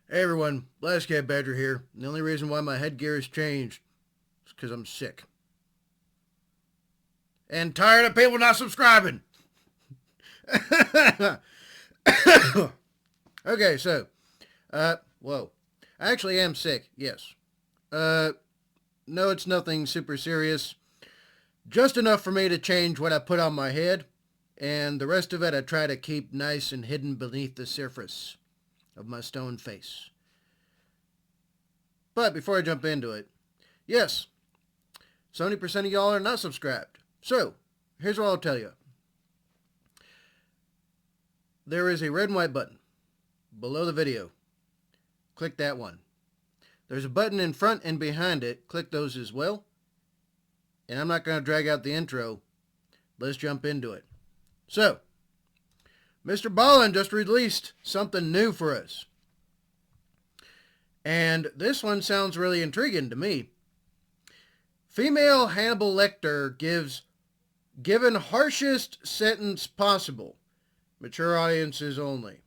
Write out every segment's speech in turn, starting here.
Hey everyone, Last Cat Badger here. And the only reason why my headgear has changed is because I'm sick. And tired of people not subscribing. Okay, so, whoa. I actually am sick, yes. No, it's nothing super serious. Just enough for me to change what I put on my head. And the rest of it I try to keep nice and hidden beneath the surface of my stone face. But before I jump into it, yes, 70% of y'all are not subscribed. So, here's what I'll tell you. There is a red and white button below the video. Click that one. There's a button in front and behind it. Click those as well. And I'm not going to drag out the intro. Let's jump into it. So, MrBallen just released something new for us. And this one sounds really intriguing to me. Female Hannibal Lecter given harshest sentence possible. Mature audiences only.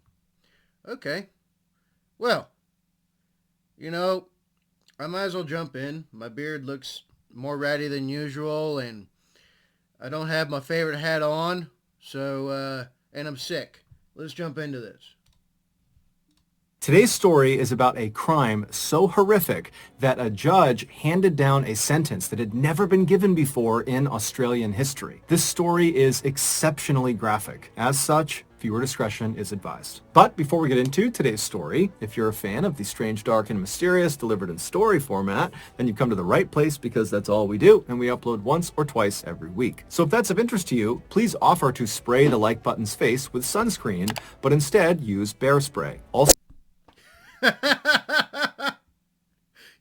Okay. Well, I might as well jump in. My beard looks more ratty than usual, and I don't have my favorite hat on, so, and I'm sick. Let's jump into this. Today's story is about a crime so horrific that a judge handed down a sentence that had never been given before in Australian history. This story is exceptionally graphic. As such, viewer discretion is advised. But before we get into today's story, if you're a fan of the strange, dark, and mysterious delivered in story format, then you've come to the right place because that's all we do, and we upload once or twice every week. So if that's of interest to you, please offer to spray the like button's face with sunscreen, but instead use bear spray. Also,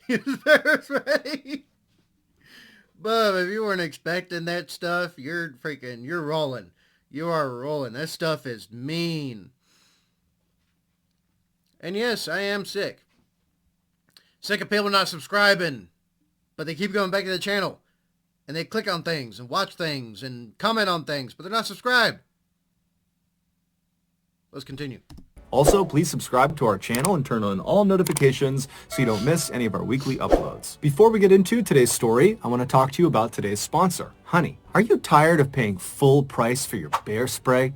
Use bear spray. Bub, if you weren't expecting that stuff, you're rolling. You are rolling. That stuff is mean. And yes, I am sick. Sick of people not subscribing. But they keep going back to the channel. And they click on things and watch things and comment on things, but they're not subscribed. Let's continue. Also, please subscribe to our channel and turn on all notifications so you don't miss any of our weekly uploads. Before we get into today's story, I want to talk to you about today's sponsor, Honey. Are you tired of paying full price for your bear spray?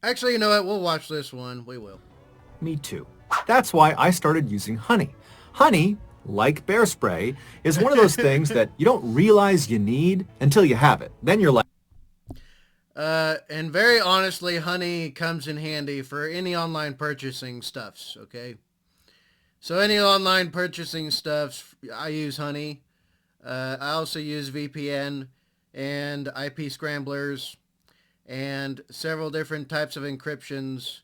Actually, you know what? We'll watch this one. We will. Me too. That's why I started using Honey. Honey, like bear spray, is one of those things that you don't realize you need until you have it. Then you're like, and very honestly, Honey comes in handy for any online purchasing stuffs, okay? So any online purchasing stuffs, I use Honey. I also use VPN and IP scramblers and several different types of encryptions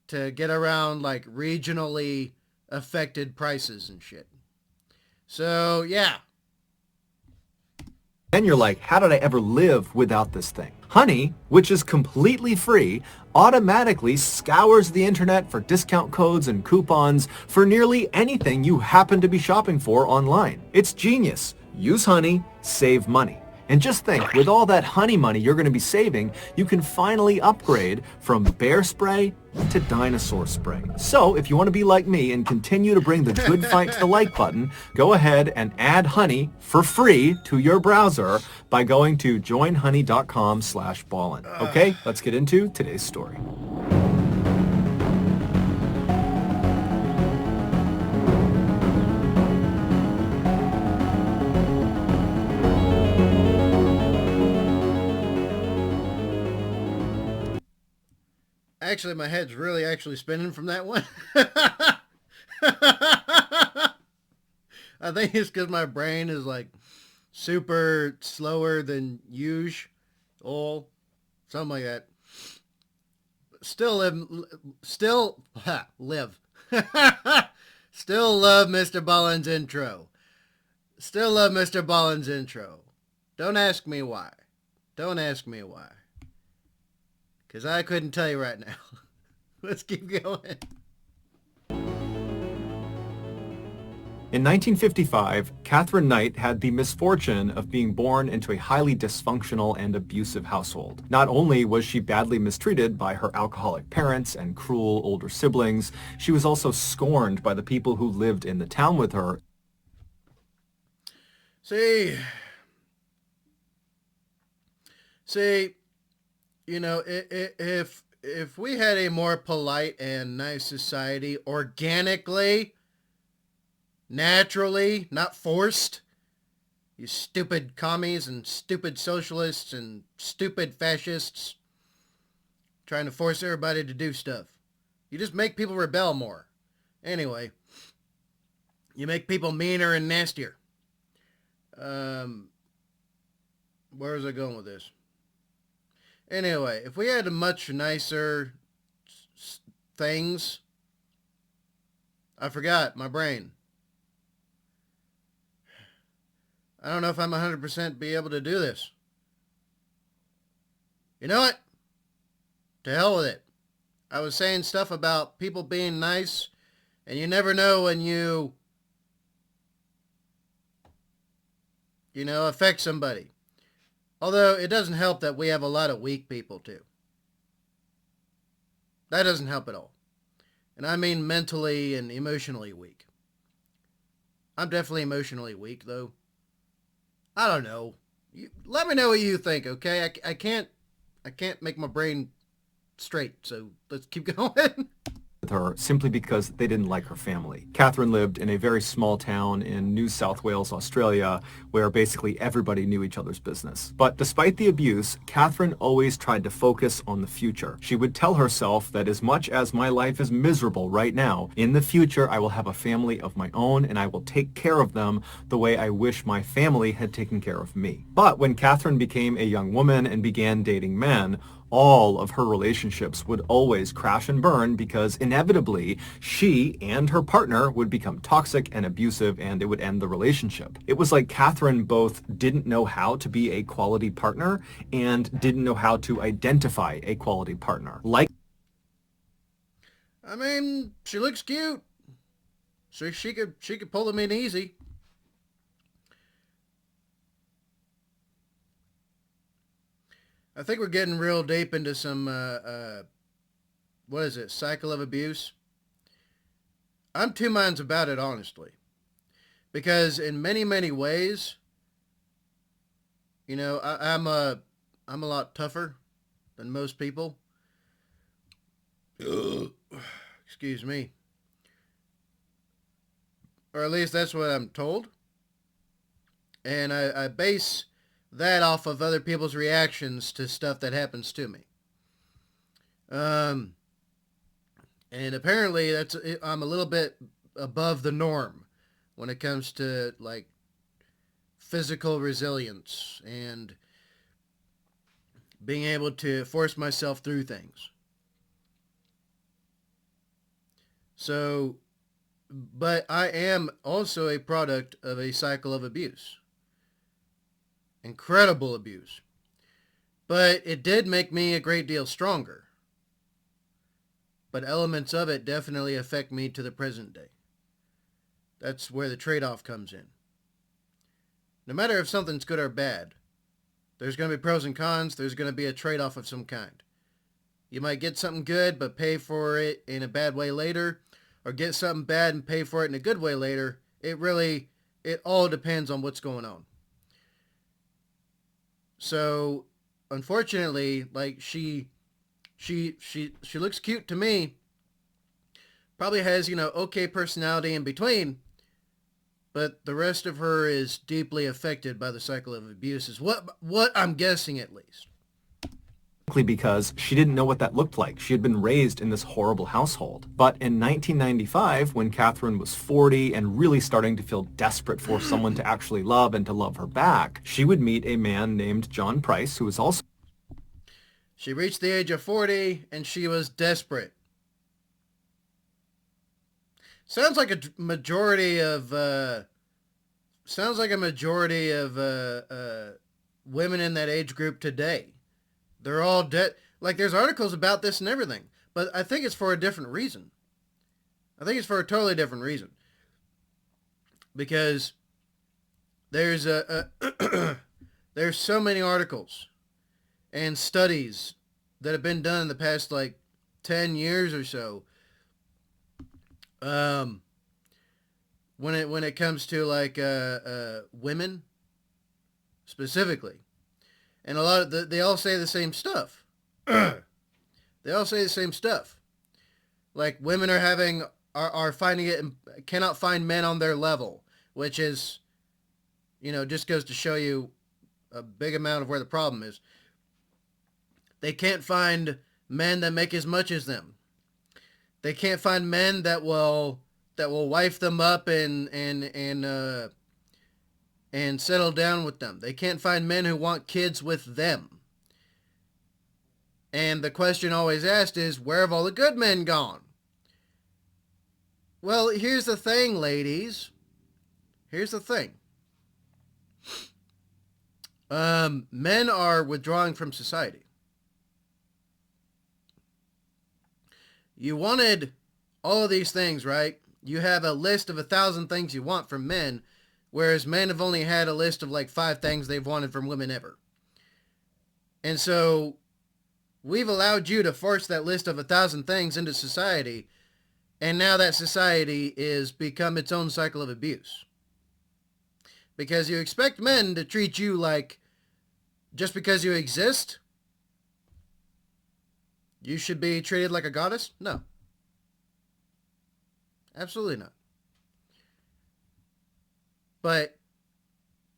to get around like regionally affected prices and shit. So, yeah. then you're like, how did I ever live without this thing? Honey, which is completely free, automatically scours the internet for discount codes and coupons for nearly anything you happen to be shopping for online. It's genius. Use Honey, save money. And just think, with all that Honey money you're going to be saving, you can finally upgrade from bear spray to dinosaur spray. So if you want to be like me and continue to bring the good fight to the like button, go ahead and add Honey for free to your browser by going to joinhoney.com/ballen. Okay, let's get into today's story. Actually, my head's really actually spinning from that one. I think it's because my brain is like super slower than usual. Something like that. Still live. Still love MrBallen's intro. Still love MrBallen's intro. Don't ask me why. Don't ask me why. Because I couldn't tell you right now. Let's keep going. In 1955, Catherine Knight had the misfortune of being born into a highly dysfunctional and abusive household. Not only was she badly mistreated by her alcoholic parents and cruel older siblings, she was also scorned by the people who lived in the town with her. See, you know, if we had a more polite and nice society organically, naturally, not forced, you stupid commies and stupid socialists and stupid fascists trying to force everybody to do stuff. You just make people rebel more. Anyway, you make people meaner and nastier. Where was I going with this? Anyway, if we had a much nicer things, I forgot my brain. I don't know if I'm 100% be able to do this. You know what? To hell with it. I was saying stuff about people being nice, and you never know when you affect somebody. Although it doesn't help that we have a lot of weak people too. That doesn't help at all. And I mean mentally and emotionally weak. I'm definitely emotionally weak though. I don't know. Let me know what you think, okay? I can't make my brain straight, so let's keep going. With her simply because they didn't like her family. Catherine lived in a very small town in New South Wales, Australia, where basically everybody knew each other's business. But despite the abuse, Catherine always tried to focus on the future. She would tell herself that as much as my life is miserable right now, in the future I will have a family of my own and I will take care of them the way I wish my family had taken care of me. But when Catherine became a young woman and began dating men, all of her relationships would always crash and burn because inevitably she and her partner would become toxic and abusive and it would end the relationship. It was like Catherine both didn't know how to be a quality partner and didn't know how to identify a quality partner. I mean, she looks cute. So she could pull them in easy. I think we're getting real deep into some, what is it, cycle of abuse? I'm two minds about it, honestly. Because in many, many ways, I'm a lot tougher than most people. Excuse me. Or at least that's what I'm told. And I base that off of other people's reactions to stuff that happens to me. And apparently I'm a little bit above the norm when it comes to like physical resilience and being able to force myself through things. So, but I am also a product of a cycle of abuse. Incredible abuse. But it did make me a great deal stronger. But elements of it definitely affect me to the present day. That's where the trade-off comes in. No matter if something's good or bad, there's going to be pros and cons. There's going to be a trade-off of some kind. You might get something good but pay for it in a bad way later, or get something bad and pay for it in a good way later. It all depends on what's going on. So, unfortunately, like she looks cute to me. Probably has, okay personality in between. But the rest of her is deeply affected by the cycle of abuse, is what I'm guessing at least. Because she didn't know what that looked like. She had been raised in this horrible household. But in 1995, when Catherine was 40 and really starting to feel desperate for someone to actually love and to love her back, she would meet a man named John Price, who was also... She reached the age of 40 and she was desperate. Sounds like a majority of women in that age group today. They're all dead. Like, there's articles about this and everything. But I think it's for a different reason. I think it's for a totally different reason. because there's there's so many articles and studies that have been done in the past like 10 years or so, when it comes to like women specifically, and a lot of they all say the same stuff. They all say the same stuff. Like women are finding it and cannot find men on their level, which is, just goes to show you a big amount of where the problem is. They can't find men that make as much as them. They can't find men that will wife them up and settle down with them. They can't find men who want kids with them. And the question always asked is, where have all the good men gone? Well, here's the thing, ladies. Here's the thing. Men are withdrawing from society. You wanted all of these things, right? You have a list of 1,000 things you want from men, whereas men have only had a list of like 5 things they've wanted from women ever. And so we've allowed you to force that list of 1,000 things into society, and now that society is become its own cycle of abuse. Because you expect men to treat you like, just because you exist, you should be treated like a goddess? No. Absolutely not. But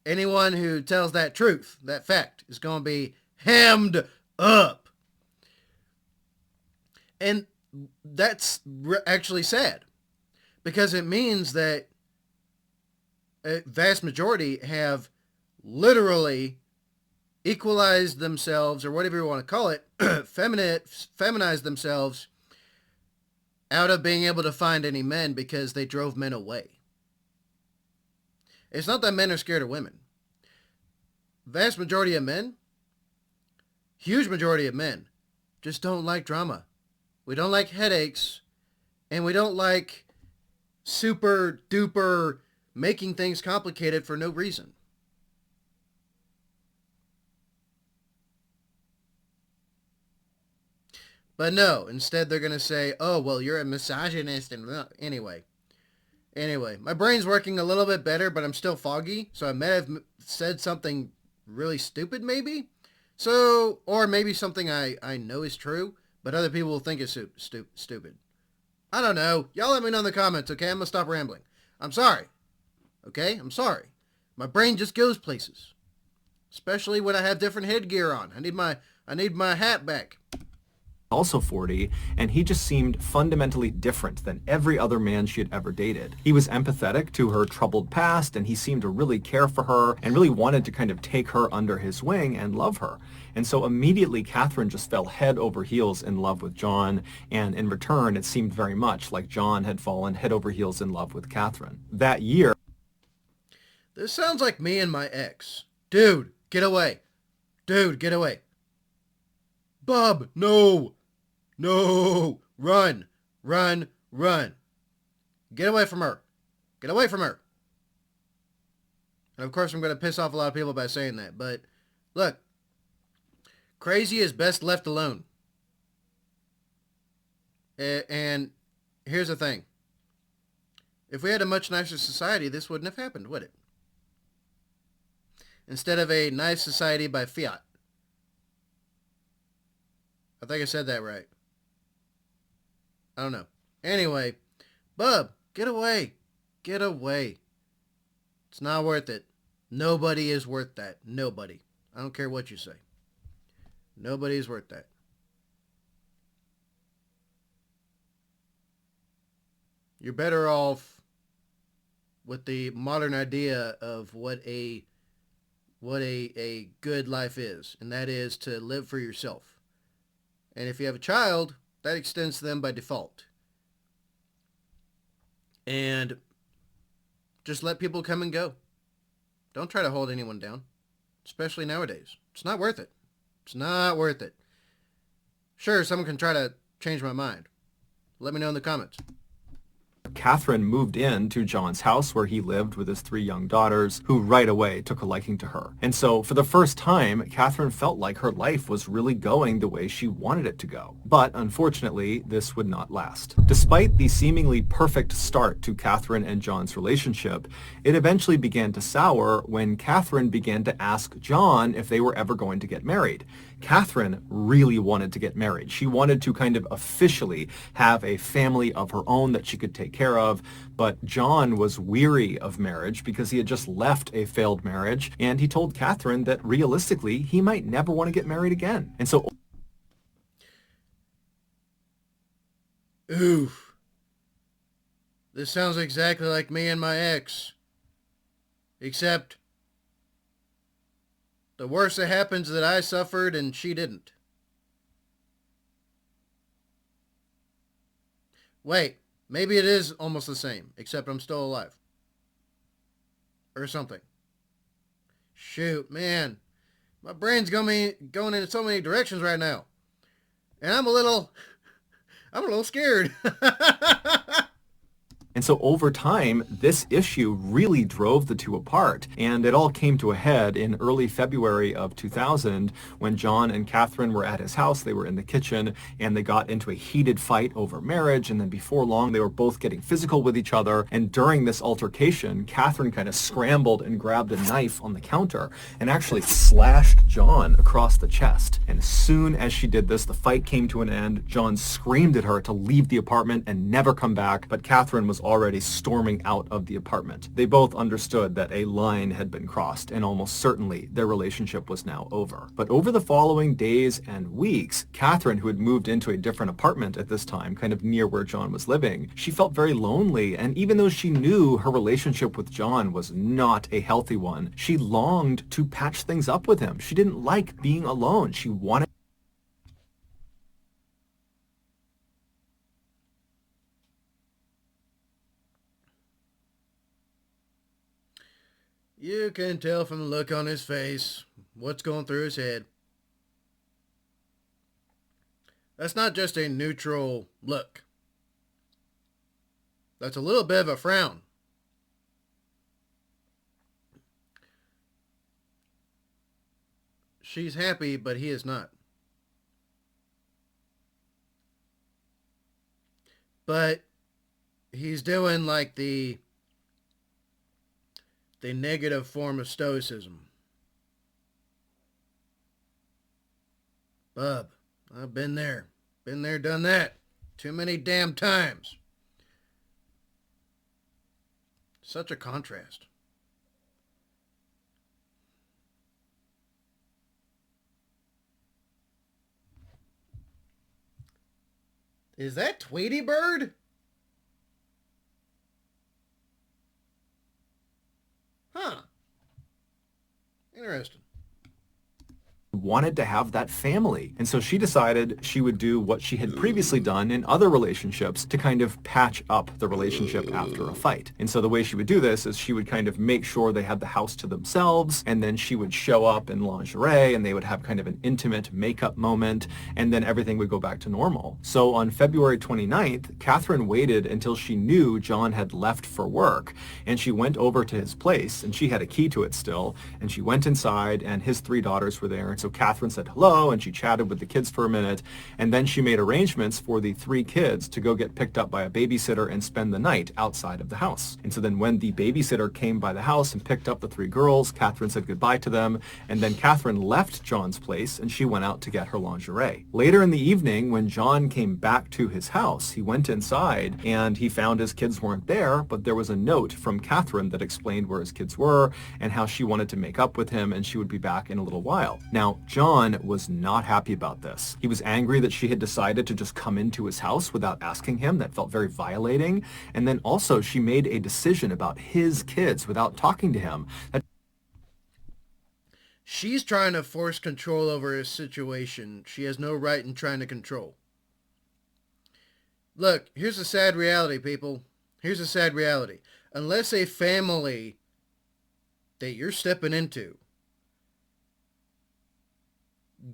anyone who tells that truth, that fact, is going to be hammed up. And that's actually sad, because it means that a vast majority have literally equalized themselves, or whatever you want to call it, feminized themselves out of being able to find any men because they drove men away. It's not that men are scared of women. Vast majority of men, huge majority of men, just don't like drama. We don't like headaches, and we don't like super duper making things complicated for no reason. But no, instead they're going to say, oh, well, you're a misogynist. And anyway, my brain's working a little bit better, but I'm still foggy. So I may have said something really stupid, maybe. So, or maybe something I know is true, but other people will think is stupid. I don't know. Y'all let me know in the comments, okay? I'm going to stop rambling. I'm sorry. Okay? I'm sorry. My brain just goes places. Especially when I have different headgear on. I need my hat back. Also 40, and he just seemed fundamentally different than every other man she had ever dated. He was empathetic to her troubled past, and he seemed to really care for her and really wanted to kind of take her under his wing and love her. And so immediately Catherine just fell head over heels in love with John, and in return it seemed very much like John had fallen head over heels in love with Catherine. That year... This sounds like me and my ex. Dude, get away. Dude, get away. Bub, no. No. Run. Run. Run. Get away from her. Get away from her. And of course I'm going to piss off a lot of people by saying that. But look. Crazy is best left alone. And here's the thing. If we had a much nicer society, this wouldn't have happened, would it? Instead of a nice society by fiat. I think I said that right. I don't know. Anyway, Bub, get away. Get away. It's not worth it. Nobody is worth that. Nobody. I don't care what you say. Nobody is worth that. You're better off with the modern idea of what a good life is, and that is to live for yourself. And if you have a child, that extends to them by default. And just let people come and go. Don't try to hold anyone down, especially nowadays. It's not worth it. It's not worth it. Sure, someone can try to change my mind. Let me know in the comments. Catherine moved in to John's house where he lived with his 3 young daughters, who right away took a liking to her. And so for the first time, Catherine felt like her life was really going the way she wanted it to go. But unfortunately, this would not last. Despite the seemingly perfect start to Catherine and John's relationship, it eventually began to sour when Catherine began to ask John if they were ever going to get married. Catherine really wanted to get married. She wanted to kind of officially have a family of her own that she could take care of, but John was weary of marriage because he had just left a failed marriage, and he told Catherine that realistically he might never want to get married again. And so Oof. This sounds exactly like me and my ex. Except the worst that happens is that I suffered and she didn't. Wait, maybe it is almost the same, except I'm still alive. Or something. Shoot, man. My brain's going in so many directions right now. And I'm a little scared. And so over time, this issue really drove the two apart. And it all came to a head in early February of 2000 when John and Catherine were at his house. They were in the kitchen and they got into a heated fight over marriage. And then before long, they were both getting physical with each other. And during this altercation, Catherine kind of scrambled and grabbed a knife on the counter and actually slashed John across the chest. And as soon as she did this, the fight came to an end. John screamed at her to leave the apartment and never come back. But Catherine was already storming out of the apartment. They both understood that a line had been crossed, and almost certainly their relationship was now over. But over the following days and weeks, Catherine, who had moved into a different apartment at this time, kind of near where John was living, she felt very lonely, and even though she knew her relationship with John was not a healthy one, she longed to patch things up with him. She didn't like being alone. She wanted You can tell from the look on his face what's going through his head. That's not just a neutral look. That's a little bit of a frown. She's happy, but he is not. But he's doing like the negative form of stoicism. Bub, I've been there. Been there, done that. Too many damn times. Such a contrast. Is that Tweety Bird? Huh. Interesting. wanted to have that family. And so she decided she would do what she had previously done in other relationships to kind of patch up the relationship after a fight. And so the way she would do this is she would kind of make sure they had the house to themselves, and then she would show up in lingerie and they would have kind of an intimate makeup moment, and then everything would go back to normal. So on February 29th, Catherine waited until she knew John had left for work, and she went over to his place, and she had a key to it still, and she went inside and his 3 daughters were there. And so Catherine said hello, and she chatted with the kids for a minute, and then she made arrangements for the 3 kids to go get picked up by a babysitter and spend the night outside of the house. And so then when the babysitter came by the house and picked up the 3 girls, Catherine said goodbye to them, and then Catherine left John's place and she went out to get her lingerie. Later in the evening, when John came back to his house, he went inside and he found his kids weren't there, but there was a note from Catherine that explained where his kids were and how she wanted to make up with him and she would be back in a little while. Now, John was not happy about this. He was angry that she had decided to just come into his house without asking him. That felt very violating. And then also she made a decision about his kids without talking to him. She's trying to force control over his situation she has no right in trying to control. Look, here's the sad reality, people. Here's the sad reality. Unless a family that you're stepping into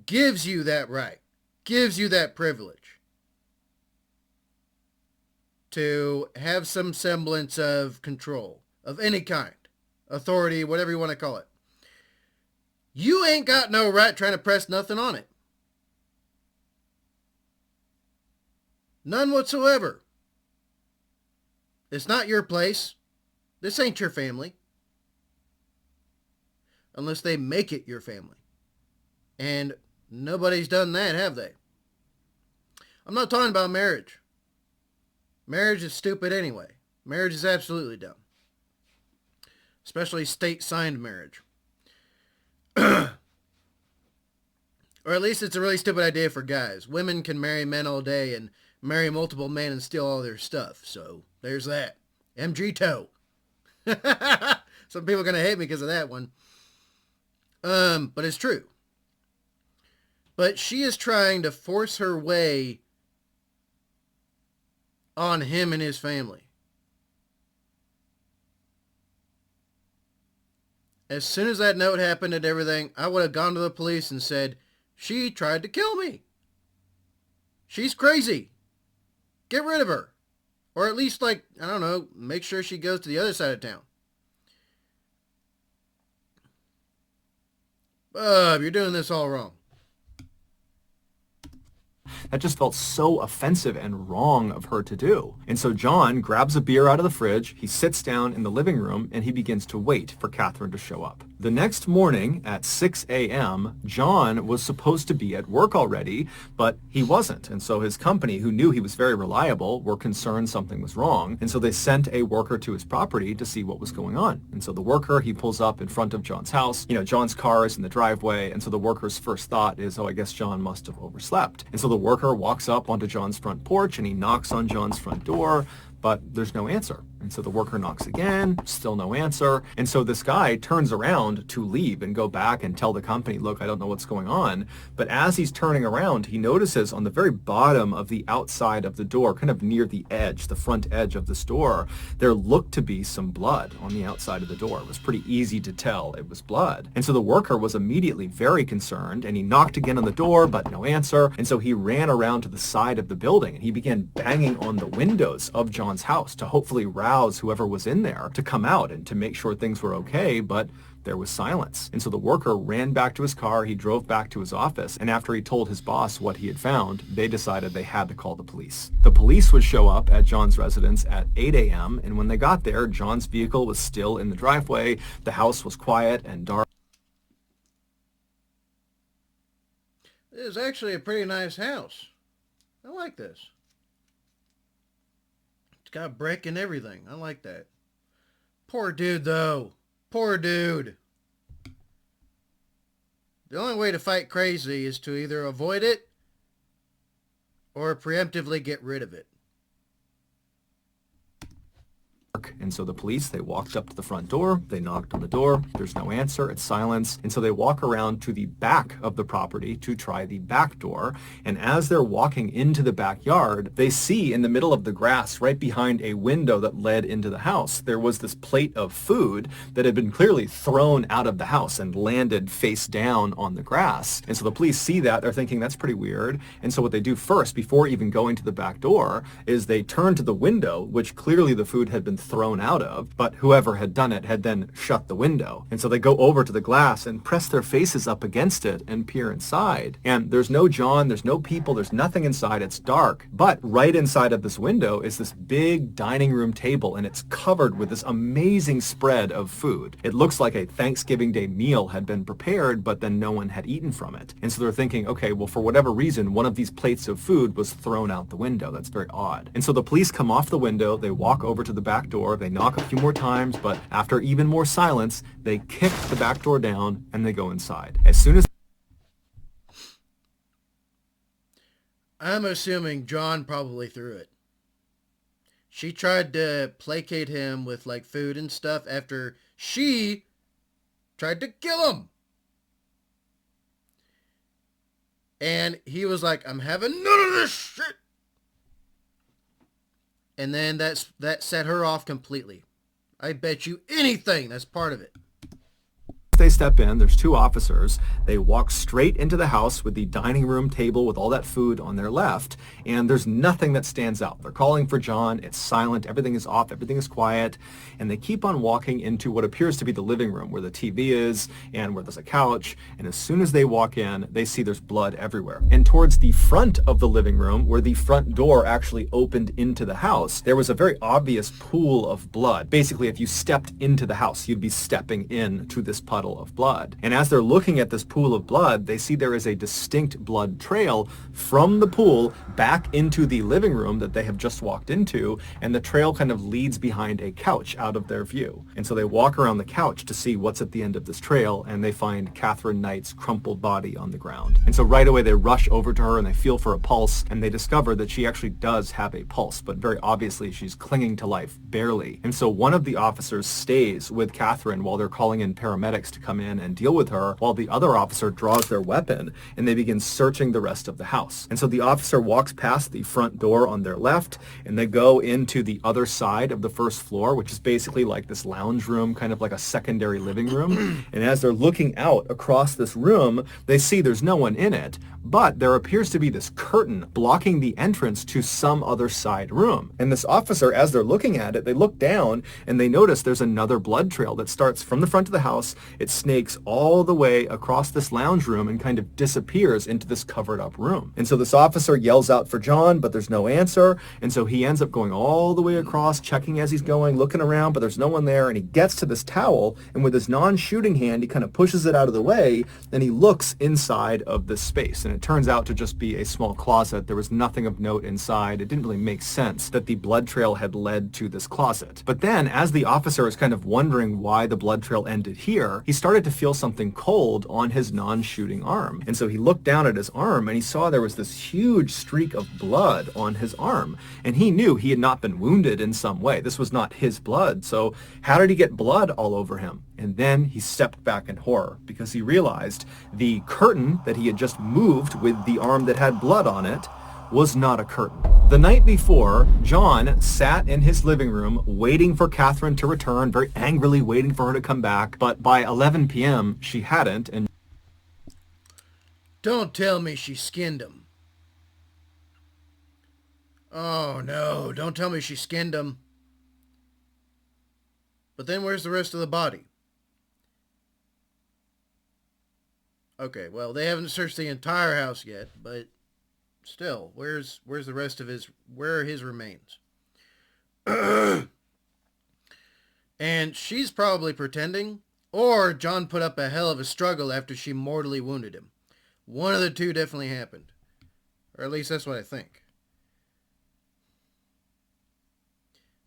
gives you that right, gives you that privilege, to have some semblance of control of any kind, authority, whatever you want to call it. You ain't got no right trying to press nothing on it. None whatsoever. It's not your place. This ain't your family. Unless they make it your family. And nobody's done that, have they? I'm not talking about marriage. Marriage is stupid anyway. Marriage is absolutely dumb. Especially state-signed marriage. Or at least it's a really stupid idea for guys. Women can marry men all day and marry multiple men and steal all their stuff. So there's that. MG toe. Some people are going to hate me because of that one. But it's true. But she is trying to force her way on him and his family. As soon as that note happened and everything, I would have gone to the police and said, she tried to kill me. She's crazy. Get rid of her. Or at least, like, I don't know, make sure she goes to the other side of town. Bub, you're doing this all wrong. That just felt so offensive and wrong of her to do. And so John grabs a beer out of the fridge, he sits down in the living room, and he begins to wait for Catherine to show up. The next morning at 6 a.m., John was supposed to be at work already, but he wasn't. And so his company, who knew he was very reliable, were concerned something was wrong. And so they sent a worker to his property to see what was going on. And so the worker, he pulls up in front of John's house. You know, John's car is in the driveway. And so the worker's first thought is, oh, I guess John must have overslept. And so the worker walks up onto John's front porch and he knocks on John's front door, but there's no answer. And so the worker knocks again, still no answer. And so this guy turns around to leave and go back and tell the company, look, I don't know what's going on. But as he's turning around, he notices on the very bottom of the outside of the door, kind of near the edge, the front edge of this door, there looked to be some blood on the outside of the door. It was pretty easy to tell it was blood. And so the worker was immediately very concerned, and he knocked again on the door, but no answer. And so he ran around to the side of the building and he began banging on the windows of John's house to hopefully rouse whoever was in there to come out and to make sure things were okay, but there was silence. And so the worker ran back to his car, he drove back to his office, and after he told his boss what he had found, they decided they had to call the police. The police would show up at John's residence at 8 a.m., and when they got there, John's vehicle was still in the driveway, the house was quiet and dark. It is actually a pretty nice house. I like this. Got brick and everything. I like that. Poor dude, though. Poor dude. The only way to fight crazy is to either avoid it or preemptively get rid of it. And so the police, they walked up to the front door, they knocked on the door, there's no answer, it's silence. And so they walk around to the back of the property to try the back door. And as they're walking into the backyard, they see in the middle of the grass, right behind a window that led into the house, there was this plate of food that had been clearly thrown out of the house and landed face down on the grass. And so the police see that, they're thinking that's pretty weird. And so what they do first, before even going to the back door, is they turn to the window, which clearly the food had been thrown out of, but whoever had done it had then shut the window. And so they go over to the glass and press their faces up against it and peer inside. And there's no John, there's no people, there's nothing inside, it's dark. But right inside of this window is this big dining room table, and it's covered with this amazing spread of food. It looks like a Thanksgiving Day meal had been prepared, but then no one had eaten from it. And so they're thinking, okay, well, for whatever reason, one of these plates of food was thrown out the window. That's very odd. And so the police come off the window, they walk over to the back door, they knock a few more times, but after even more silence, they kick the back door down and they go inside. As soon as I'm assuming John probably threw it. She tried to placate him with like food and stuff after she tried to kill him. And he was like, I'm having none of this shit. And then that set her off completely. I bet you anything that's part of it. they step in, there's two officers. They walk straight into the house with the dining room table with all that food on their left, and there's nothing that stands out. They're calling for John. It's silent. Everything is off. Everything is quiet. And they keep on walking into what appears to be the living room where the TV is and where there's a couch. And as soon as they walk in, they see there's blood everywhere. And towards the front of the living room, where the front door actually opened into the house, there was a very obvious pool of blood. Basically, if you stepped into the house, you'd be stepping into this puddle of blood. And as they're looking at this pool of blood, they see there is a distinct blood trail from the pool back into the living room that they have just walked into, and the trail kind of leads behind a couch out of their view. And so they walk around the couch to see what's at the end of this trail, and they find Catherine Knight's crumpled body on the ground. And so right away they rush over to her and they feel for a pulse, and they discover that she actually does have a pulse, but very obviously she's clinging to life, barely. And so one of the officers stays with Catherine while they're calling in paramedics to come in and deal with her, while the other officer draws their weapon and they begin searching the rest of the house. And so the officer walks past the front door on their left, and they go into the other side of the first floor, which is basically like this lounge room, kind of like a secondary living room. And as they're looking out across this room, they see there's no one in it, but there appears to be this curtain blocking the entrance to some other side room. And this officer, as they're looking at it, they look down and they notice there's another blood trail that starts from the front of the house. It snakes all the way across this lounge room and kind of disappears into this covered up room. And so this officer yells out for John, but there's no answer. And so he ends up going all the way across, checking as he's going, looking around, but there's no one there. And he gets to this towel, and with his non-shooting hand, he kind of pushes it out of the way, and he looks inside of this space. And it turns out to just be a small closet. There was nothing of note inside. It didn't really make sense that the blood trail had led to this closet. But then, as the officer is kind of wondering why the blood trail ended here, he started to feel something cold on his non-shooting arm. And so he looked down at his arm, and he saw there was this huge streak of blood on his arm. And he knew he had not been wounded in some way. This was not his blood. So how did he get blood all over him? And then he stepped back in horror, because he realized the curtain that he had just moved with the arm that had blood on it was not a curtain. The night before, John sat in his living room waiting for Catherine to return, very angrily waiting for her to come back. But by 11 p.m., she hadn't. And don't tell me she skinned him. Oh no, don't tell me she skinned him. But then where's the rest of the body? Okay, well, they haven't searched the entire house yet, but still, where's the rest of where are his remains? And she's probably pretending, or John put up a hell of a struggle after she mortally wounded him. One of the two definitely happened. Or at least that's what I think.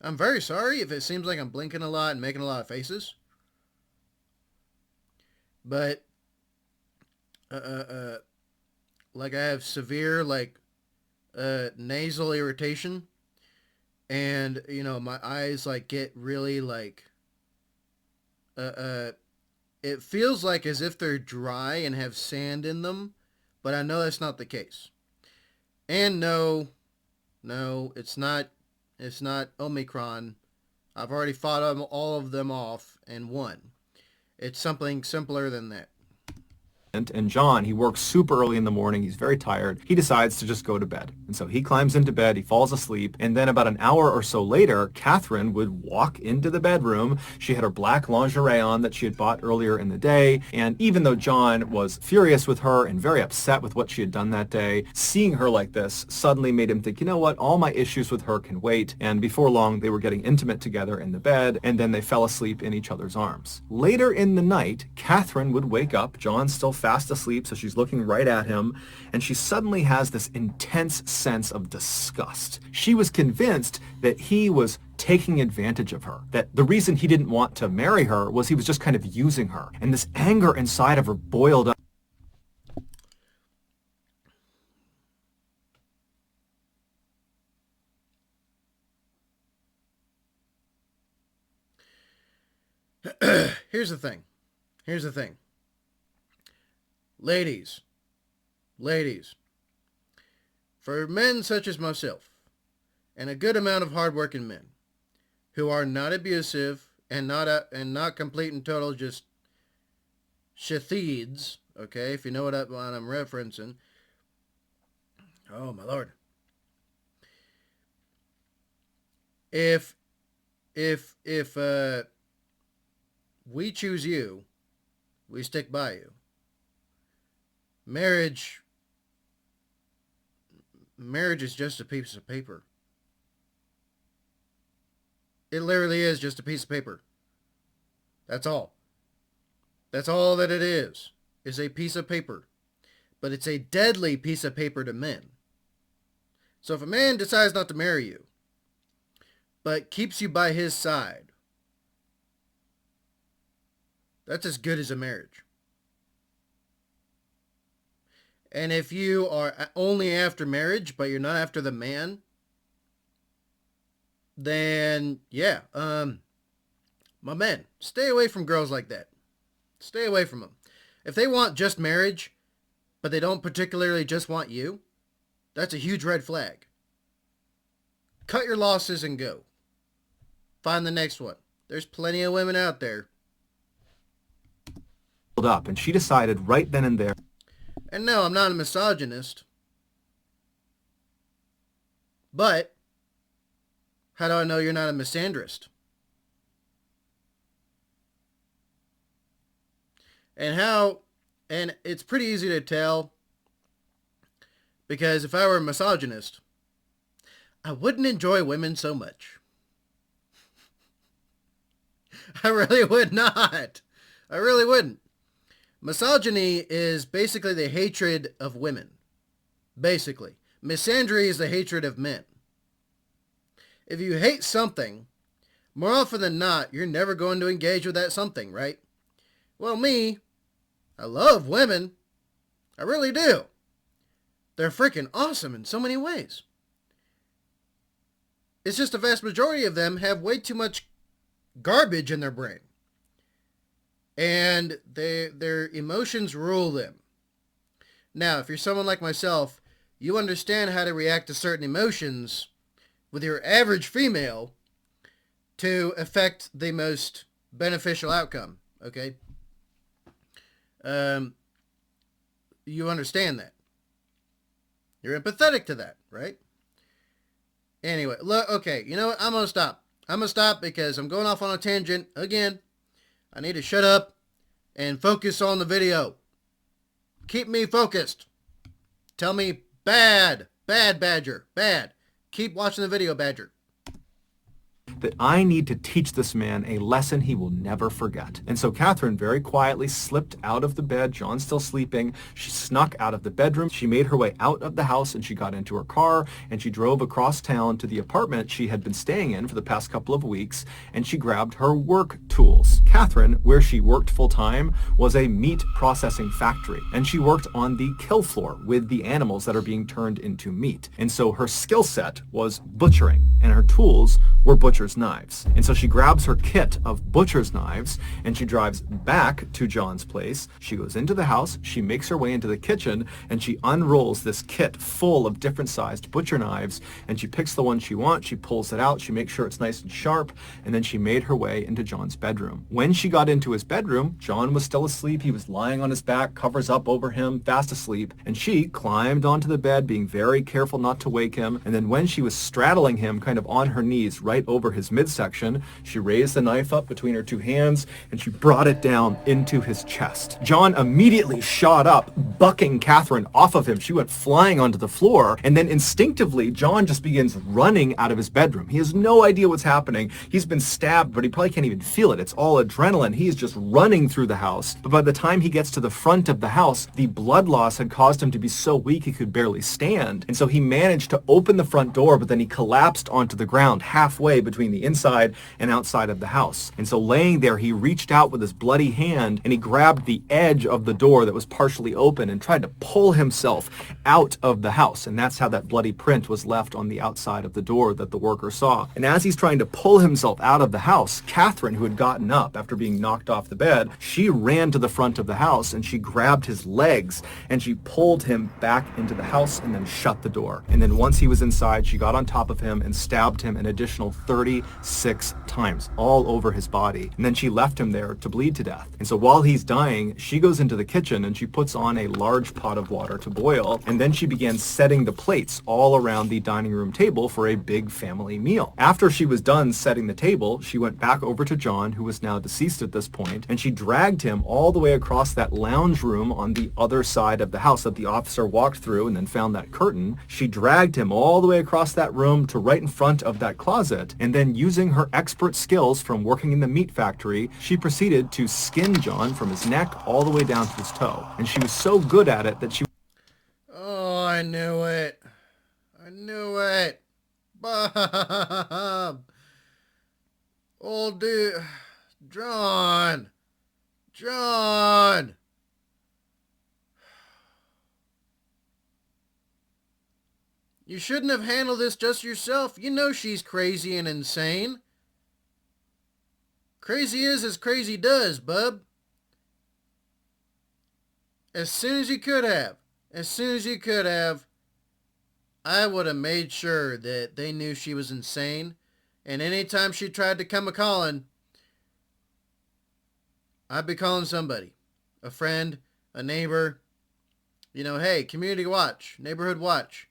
I'm very sorry if it seems like I'm blinking a lot and making a lot of faces. But like I have severe nasal irritation, and my eyes get really it feels like as if they're dry and have sand in them, but I know that's not the case. And no, it's not Omicron. I've already fought all of them off and won. It's something simpler than that. And John, he works super early in the morning. He's very tired. He decides to just go to bed. And so he climbs into bed. He falls asleep. And then about an hour or so later, Catherine would walk into the bedroom. She had her black lingerie on that she had bought earlier in the day. And even though John was furious with her and very upset with what she had done that day, seeing her like this suddenly made him think, you know what, all my issues with her can wait. And before long, they were getting intimate together in the bed, and then they fell asleep in each other's arms. Later in the night, Catherine would wake up. John's still fast asleep, so she's looking right at him, and she suddenly has this intense sense of disgust. She was convinced that he was taking advantage of her, that the reason he didn't want to marry her was he was just kind of using her, and this anger inside of her boiled up. Here's the thing. Ladies, for men such as myself, and a good amount of hardworking men, who are not abusive and not complete and total just Shathids, okay, if you know what I'm referencing. Oh, my Lord. If we choose you, we stick by you. Marriage is just a piece of paper. It literally is just a piece of paper. That's all. That's all that it is a piece of paper. But it's a deadly piece of paper to men. So if a man decides not to marry you, but keeps you by his side, that's as good as a marriage. And if you are only after marriage, but you're not after the man, then yeah, my man, stay away from girls like that. Stay away from them. If they want just marriage, but they don't particularly just want you, that's a huge red flag. Cut your losses and go. Find the next one. There's plenty of women out there. Up, and she decided right then and there. And no, I'm not a misogynist. But how do I know you're not a misandrist? And it's pretty easy to tell, because if I were a misogynist, I wouldn't enjoy women so much. I really would not. I really wouldn't. Misogyny is basically the hatred of women. Basically. Misandry is the hatred of men. If you hate something, more often than not, you're never going to engage with that something, right? Well, me, I love women. I really do. They're freaking awesome in so many ways. It's just the vast majority of them have way too much garbage in their brain. And their emotions rule them. Now, if you're someone like myself, you understand how to react to certain emotions with your average female to affect the most beneficial outcome, okay? You understand that. You're empathetic to that, right? Anyway, look, okay, you know what? I'm going to stop. I'm going to stop because I'm going off on a tangent again. I need to shut up and focus on the video. Keep me focused. Tell me bad, Badger, bad. Keep watching the video, Badger. That I need to teach this man a lesson he will never forget. And so Catherine very quietly slipped out of the bed. John's still sleeping. She snuck out of the bedroom. She made her way out of the house and she got into her car and she drove across town to the apartment she had been staying in for the past couple of weeks, and she grabbed her work tools. Catherine, where she worked full-time, was a meat processing factory, and she worked on the kill floor with the animals that are being turned into meat. And so her skill set was butchering, and her tools were butcher's knives. And so she grabs her kit of butcher's knives and she drives back to John's place. She goes into the house, she makes her way into the kitchen, and she unrolls this kit full of different sized butcher knives, and she picks the one she wants, she pulls it out, she makes sure it's nice and sharp, and then she made her way into John's bedroom. When she got into his bedroom, John was still asleep. He was lying on his back, covers up over him, fast asleep, and she climbed onto the bed, being very careful not to wake him, and then when she was straddling him kind of on her knees right over his midsection, she raised the knife up between her two hands and she brought it down into his chest. John immediately shot up, bucking Catherine off of him. She went flying onto the floor, and then instinctively John just begins running out of his bedroom. He has no idea what's happening. He's been stabbed, but he probably can't even feel it. It's all adrenaline. He is just running through the house. But by the time he gets to the front of the house, the blood loss had caused him to be so weak he could barely stand. And so he managed to open the front door, but then he collapsed onto the ground halfway between the inside and outside of the house. And so laying there, he reached out with his bloody hand and he grabbed the edge of the door that was partially open and tried to pull himself out of the house. And that's how that bloody print was left on the outside of the door that the worker saw. And as he's trying to pull himself out of the house, Catherine, who had gotten up after being knocked off the bed, she ran to the front of the house and she grabbed his legs and she pulled him back into the house and then shut the door. And then once he was inside, she got on top of him and stabbed him an additional 30 36 times all over his body. And then she left him there to bleed to death. And so while he's dying, she goes into the kitchen and she puts on a large pot of water to boil. And then she began setting the plates all around the dining room table for a big family meal. After she was done setting the table, she went back over to John, who was now deceased at this point, and she dragged him all the way across that lounge room on the other side of the house that the officer walked through and then found that curtain. She dragged him all the way across that room to right in front of that closet, and then using her expert skills from working in the meat factory, she proceeded to skin John from his neck all the way down to his toe. And she was so good at it that she... Oh, I knew it. I knew it. Bob. Old dude. John. John. You shouldn't have handled this just yourself. You know she's crazy and insane. Crazy is as crazy does, bub. As soon as you could have. As soon as you could have. I would have made sure that they knew she was insane. And anytime she tried to come a-calling, I'd be calling somebody. A friend, a neighbor. You know, hey, community watch, neighborhood watch.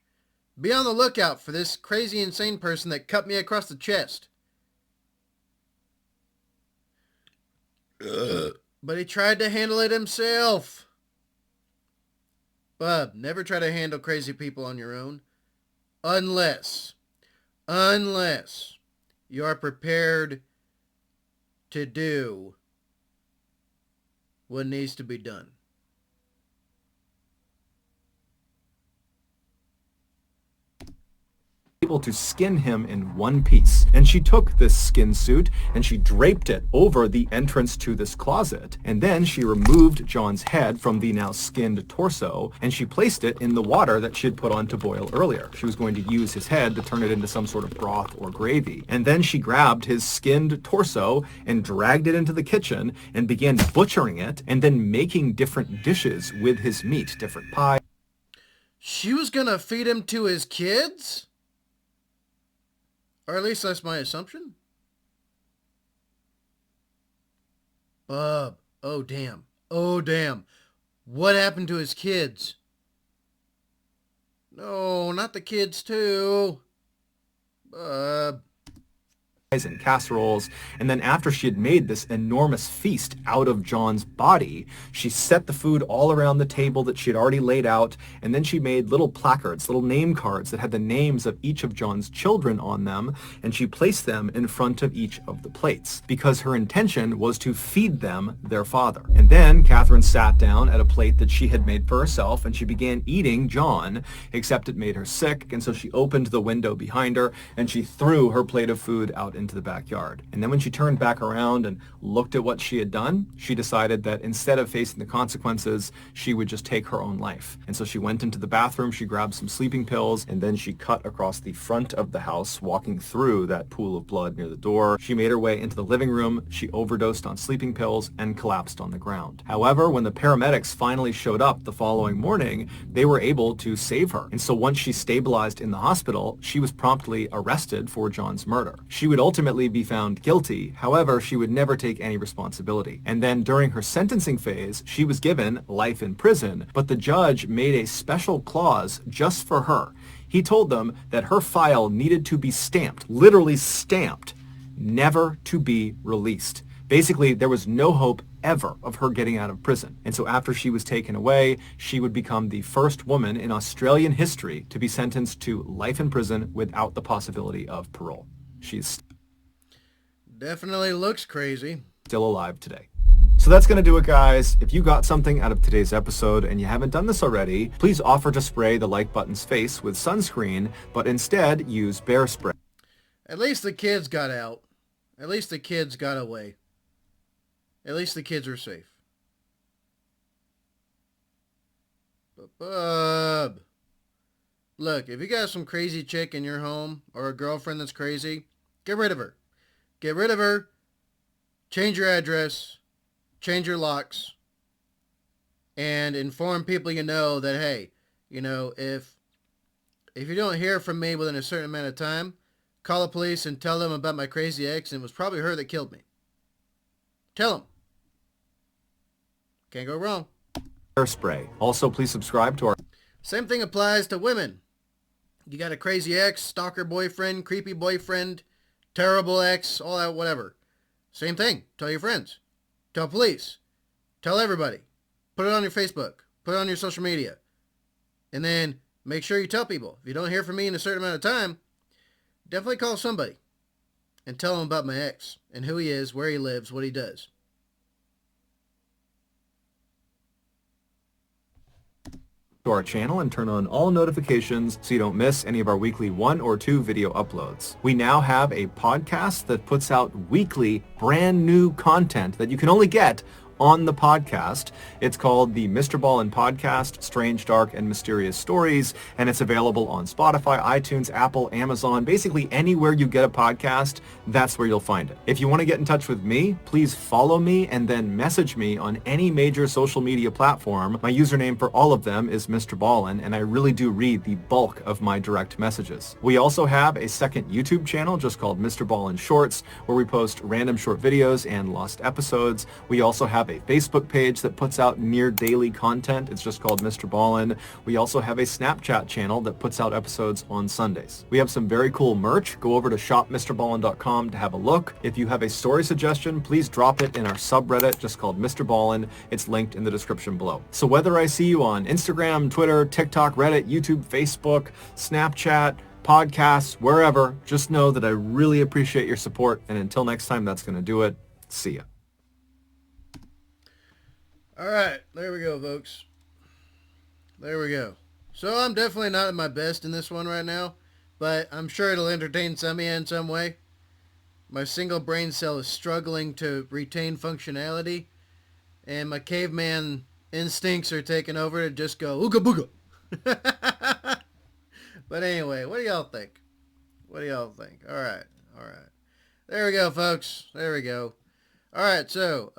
Be on the lookout for this crazy, insane person that cut me across the chest. But he tried to handle it himself. Bub, never try to handle crazy people on your own. Unless you are prepared to do what needs to be done. Able to skin him in one piece. And she took this skin suit and she draped it over the entrance to this closet. And then she removed John's head from the now skinned torso and she placed it in the water that she had put on to boil earlier. She was going to use his head to turn it into some sort of broth or gravy. And then she grabbed his skinned torso and dragged it into the kitchen and began butchering it and then making different dishes with his meat, different pies. She was gonna feed him to his kids? Or at least that's my assumption. Bub. Oh, damn. Oh, damn. What happened to his kids? No, not the kids, too. Bub. And casseroles, and then after she had made this enormous feast out of John's body, she set the food all around the table that she had already laid out, and then she made little placards, little name cards that had the names of each of John's children on them, and she placed them in front of each of the plates, because her intention was to feed them their father. And then Catherine sat down at a plate that she had made for herself, and she began eating John, except it made her sick, and so she opened the window behind her, and she threw her plate of food out into the backyard. And then when she turned back around and looked at what she had done, she decided that instead of facing the consequences, she would just take her own life. And so she went into the bathroom, she grabbed some sleeping pills, and then she cut across the front of the house, walking through that pool of blood near the door. She made her way into the living room, she overdosed on sleeping pills, and collapsed on the ground. However, when the paramedics finally showed up the following morning, they were able to save her. And so once she stabilized in the hospital, she was promptly arrested for John's murder. She would ultimately be found guilty. However, she would never take any responsibility. And then during her sentencing phase, she was given life in prison, but the judge made a special clause just for her. He told them that her file needed to be stamped, literally stamped, never to be released. Basically, there was no hope ever of her getting out of prison. And so after she was taken away, she would become the first woman in Australian history to be sentenced to life in prison without the possibility of parole. She's definitely looks crazy. Still alive today. So that's going to do it, guys. If you got something out of today's episode and you haven't done this already, please offer to spray the like button's face with sunscreen, but instead use bear spray. At least the kids got out. At least the kids got away. At least the kids are safe. But Bub, look, if you got some crazy chick in your home or a girlfriend that's crazy, get rid of her. Get rid of her. Change your address. Change your locks. And inform people you know that, hey, you know, if you don't hear from me within a certain amount of time, call the police and tell them about my crazy ex, and it was probably her that killed me. Tell them. Can't go wrong. Hairspray. Also, please subscribe to our... Same thing applies to women. You got a crazy ex, stalker boyfriend, creepy boyfriend, terrible ex, all that, whatever. Same thing. Tell your friends. Tell police. Tell everybody. Put it on your Facebook. Put it on your social media. And then make sure you tell people. If you don't hear from me in a certain amount of time, definitely call somebody and tell them about my ex and who he is, where he lives, what he does. To our channel and turn on all notifications so you don't miss any of our weekly 1 or 2 video uploads. We now have a podcast that puts out weekly brand new content that you can only get on the podcast. It's called the MrBallen Podcast, Strange, Dark, and Mysterious Stories, and it's available on Spotify, iTunes, Apple, Amazon, basically anywhere you get a podcast, that's where you'll find it. If you want to get in touch with me, please follow me and then message me on any major social media platform. My username for all of them is MrBallen, and I really do read the bulk of my direct messages. We also have a second YouTube channel just called MrBallen Shorts, where we post random short videos and lost episodes. We also have a Facebook page that puts out near daily content. It's just called MrBallen. We also have a Snapchat channel that puts out episodes on Sundays. We have some very cool merch. Go over to shopmrballen.com to have a look. If you have a story suggestion, please drop it in our subreddit just called MrBallen. It's linked in the description below. So whether I see you on Instagram, Twitter, TikTok, Reddit, YouTube, Facebook, Snapchat, podcasts, wherever, just know that I really appreciate your support. And until next time, that's going to do it. See ya. All right, there we go, folks. There we go. So I'm definitely not at my best in this one right now, but I'm sure it'll entertain some of you in some way. My single brain cell is struggling to retain functionality, and my caveman instincts are taking over to just go ooga booga. But anyway, what do y'all think? What do y'all think? All right. There we go, folks. There we go. All right, so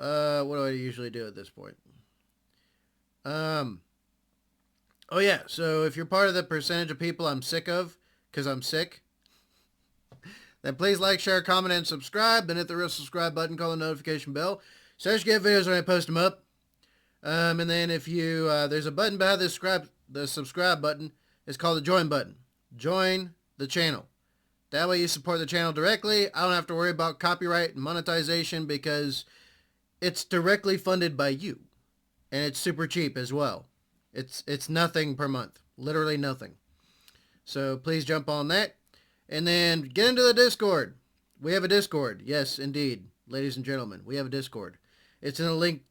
what do I usually do at this point? Oh yeah, so if you're part of the percentage of people I'm sick of, because I'm sick, then please like, share, comment, and subscribe. Then hit the real subscribe button, call the notification bell, so that you get videos when I post them up. And then if you, there's a button behind the subscribe button. It's called the join button. Join the channel. That way you support the channel directly. I don't have to worry about copyright and monetization because it's directly funded by you. And it's super cheap as well. It's nothing per month. Literally nothing. So please jump on that. And then get into the Discord. We have a Discord. Yes, indeed. Ladies and gentlemen, we have a Discord. It's in the link.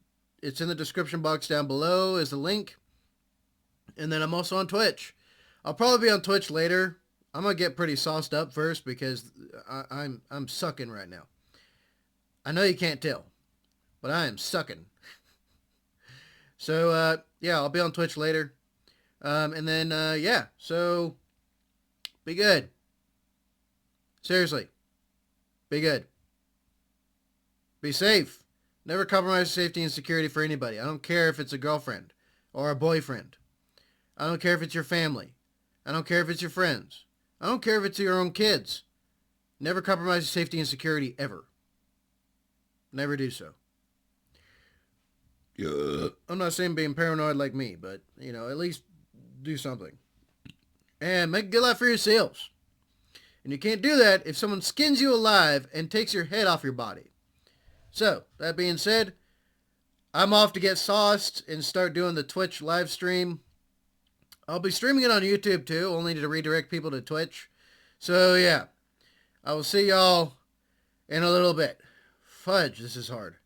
It's in the description box down below is the link. And then I'm also on Twitch. I'll probably be on Twitch later. I'm going to get pretty sauced up first because I'm sucking right now. I know you can't tell, but I am sucking. So, yeah, I'll be on Twitch later. And then, yeah, so be good. Seriously, be good. Be safe. Never compromise safety and security for anybody. I don't care if it's a girlfriend or a boyfriend. I don't care if it's your family. I don't care if it's your friends. I don't care if it's your own kids. Never compromise your safety and security ever. Never do so. I'm not saying being paranoid like me, but, you know, at least do something. And make a good life for yourselves. And you can't do that if someone skins you alive and takes your head off your body. So, that being said, I'm off to get sauced and start doing the Twitch live stream. I'll be streaming it on YouTube too, only to redirect people to Twitch. So, yeah. I will see y'all in a little bit. Fudge, this is hard.